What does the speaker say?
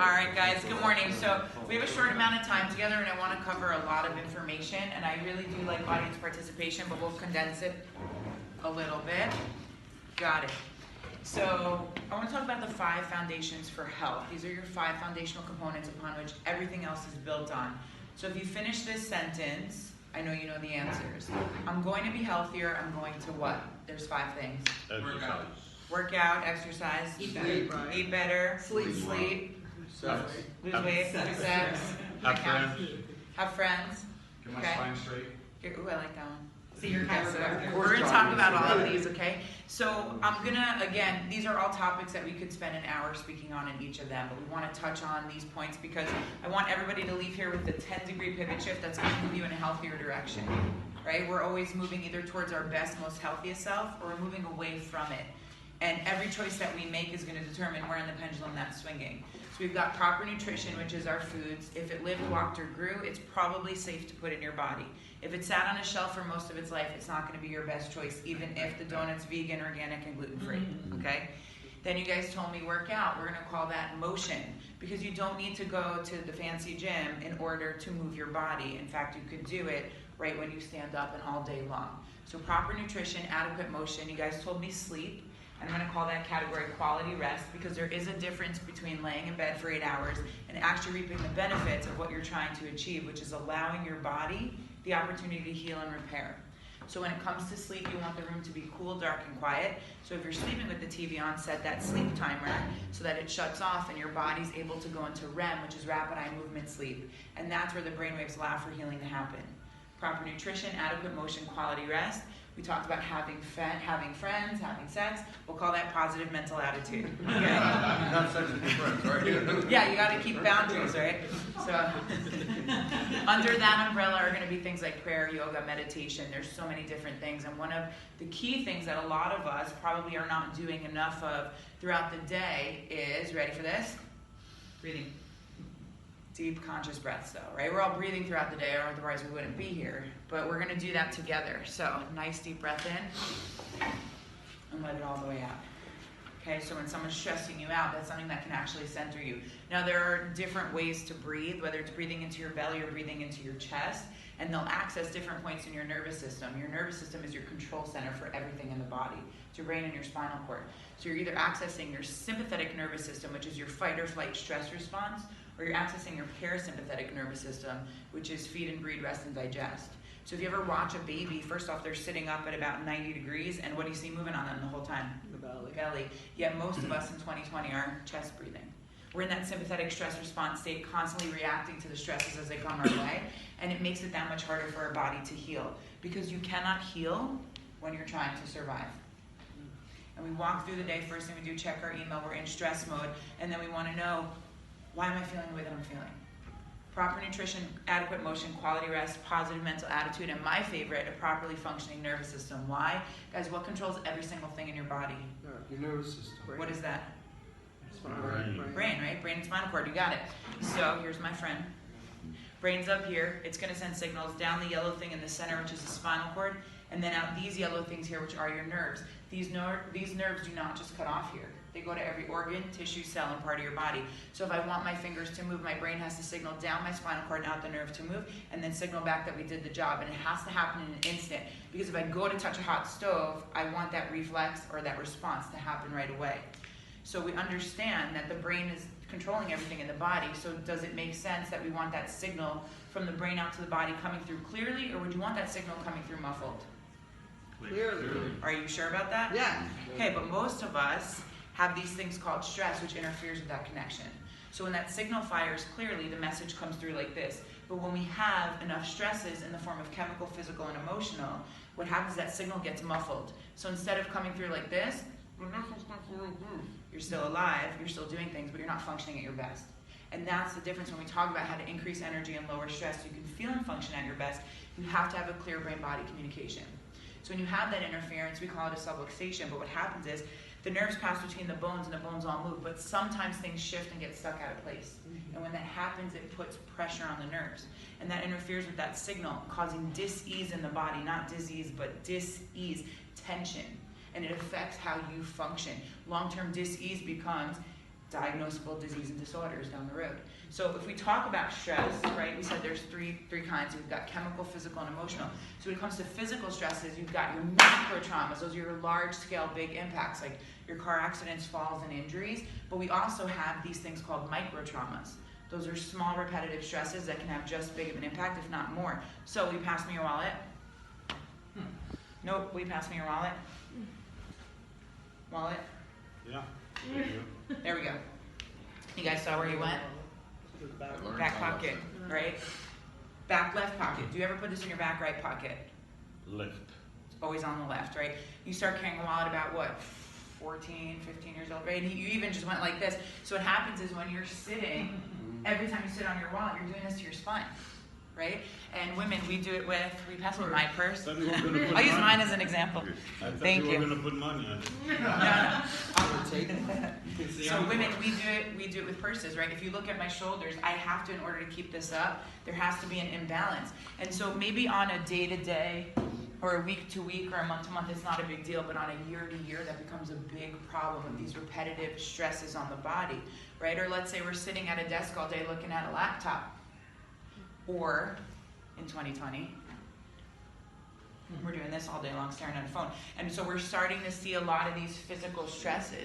All right, guys, good morning. So we have a short amount of time together, and I want to cover a lot of information, and I really do like audience participation, but we'll condense it a little bit. Got it. So I want to talk about the 5 foundations for health. These are your 5 foundational components upon which everything else is built on. So if you finish this sentence, I know you know the answers. I'm going to be healthier. I'm going to what? There's 5 things. Exercise. Work out, exercise, eat better, sleep, lose weight, have sex, have friends. Get my spine straight. Ooh, I like that one. See, you're chiropractor. We're going to talk about all of these, okay? So I'm going to, again, these are all topics that we could spend an hour speaking on in each of them, but we want to touch on these points because I want everybody to leave here with the 10-degree pivot shift that's going to move you in a healthier direction, right? We're always moving either towards our best, most healthiest self, or we're moving away from it. And every choice that we make is going to determine where in the pendulum that's swinging. So we've got proper nutrition, which is our foods. If it lived, walked, or grew, it's probably safe to put in your body. If it sat on a shelf for most of its life, it's not going to be your best choice, even if the donut's vegan, organic, and gluten-free, okay? Then you guys told me work out. We're going to call that motion because you don't need to go to the fancy gym in order to move your body. In fact, you could do it right when you stand up and all day long. So proper nutrition, adequate motion. You guys told me sleep. I'm going to call that category quality rest because there is a difference between laying in bed for 8 hours and actually reaping the benefits of what you're trying to achieve, which is allowing your body the opportunity to heal and repair. So when it comes to sleep, you want the room to be cool, dark, and quiet. So if you're sleeping with the TV on, set that sleep timer so that it shuts off and your body's able to go into REM, which is rapid eye movement sleep. And that's where the brainwaves allow for healing to happen. Proper nutrition, adequate motion, quality rest. We talked about having friends, having sex. We'll call that positive mental attitude. Okay? Have sex with your friends, right? Yeah, you got to keep boundaries, right? So under that umbrella are going to be things like prayer, yoga, meditation. There's so many different things. And one of the key things that a lot of us probably are not doing enough of throughout the day is, ready for this? Breathing. Deep conscious breaths though, right? We're all breathing throughout the day, or otherwise we wouldn't be here. But we're going to do that together. So nice deep breath in and let it all the way out. Okay, so when someone's stressing you out, that's something that can actually center you. Now there are different ways to breathe, whether it's breathing into your belly or breathing into your chest, and they'll access different points in your nervous system. Your nervous system is your control center for everything in the body. It's your brain and your spinal cord. So you're either accessing your sympathetic nervous system, which is your fight or flight stress response, or you're accessing your parasympathetic nervous system, which is feed and breathe, rest and digest. So if you ever watch a baby, first off, they're sitting up at about 90 degrees, and what do you see moving on them the whole time? The belly. Yet most of us in 2020 are chest breathing. We're in that sympathetic stress response state, constantly reacting to the stresses as they come our way, and it makes it that much harder for our body to heal, because you cannot heal when you're trying to survive. And we walk through the day, first thing we do, check our email, we're in stress mode, and then we want to know, why am I feeling the way that I'm feeling? Proper nutrition, adequate motion, quality rest, positive mental attitude, and my favorite, a properly functioning nervous system. Why? Guys, what controls every single thing in your body? Your nervous system. What is that? Brain, right? Brain and spinal cord, you got it. So here's my friend. Brain's up here. It's going to send signals down the yellow thing in the center, which is the spinal cord, and then out these yellow things here, which are your nerves. These nerves do not just cut off here. They go to every organ, tissue, cell, and part of your body. So if I want my fingers to move, my brain has to signal down my spinal cord and out the nerve to move, and then signal back that we did the job. And it has to happen in an instant. Because if I go to touch a hot stove, I want that reflex or that response to happen right away. So we understand that the brain is controlling everything in the body. So does it make sense that we want that signal from the brain out to the body coming through clearly, or would you want that signal coming through muffled? Clearly. Are you sure about that? Yeah. Okay, but most of us have these things called stress, which interferes with that connection. So when that signal fires clearly, the message comes through like this. But when we have enough stresses in the form of chemical, physical, and emotional, what happens is that signal gets muffled. So instead of coming through like this, you're still alive, you're still doing things, but you're not functioning at your best. And that's the difference when we talk about how to increase energy and lower stress. So you can feel and function at your best. You have to have a clear brain-body communication. So when you have that interference, we call it a subluxation, but what happens is the nerves pass between the bones and the bones all move, but sometimes things shift and get stuck out of place. And when that happens, it puts pressure on the nerves. And that interferes with that signal, causing dis-ease in the body, not disease, but dis-ease, tension. And it affects how you function. Long-term dis-ease becomes diagnosable disease and disorders down the road. So if we talk about stress, right, we said there's three kinds. We've got chemical, physical, and emotional. So when it comes to physical stresses, you've got your macro traumas. Those are your large-scale, big impacts, like your car accidents, falls, and injuries. But we also have these things called micro traumas. Those are small, repetitive stresses that can have just big of an impact, if not more. So will you pass me your wallet? Nope. Will you pass me your wallet? Wallet? Yeah. There we go. You guys saw where you went? Back pocket, right? Back left pocket. Do you ever put this in your back right pocket? Left. It's always on the left, right? You start carrying a wallet about what? 14, 15 years old, right? You even just went like this. So what happens is when you're sitting, every time you sit on your wallet, you're doing this to your spine, right? And women, we do it with, we pass me my purse. I'll use mine as an example. Thank you. You were going to put money on it. No. So women, we do it with purses, right? If you look at my shoulders, I have to, in order to keep this up, there has to be an imbalance. And so maybe on a day-to-day or a week-to-week or a month-to-month, it's not a big deal, but on a year-to-year, that becomes a big problem with these repetitive stresses on the body, right? Or let's say we're sitting at a desk all day looking at a laptop. Or, in 2020, we're doing this all day long, staring at a phone. And so we're starting to see a lot of these physical stresses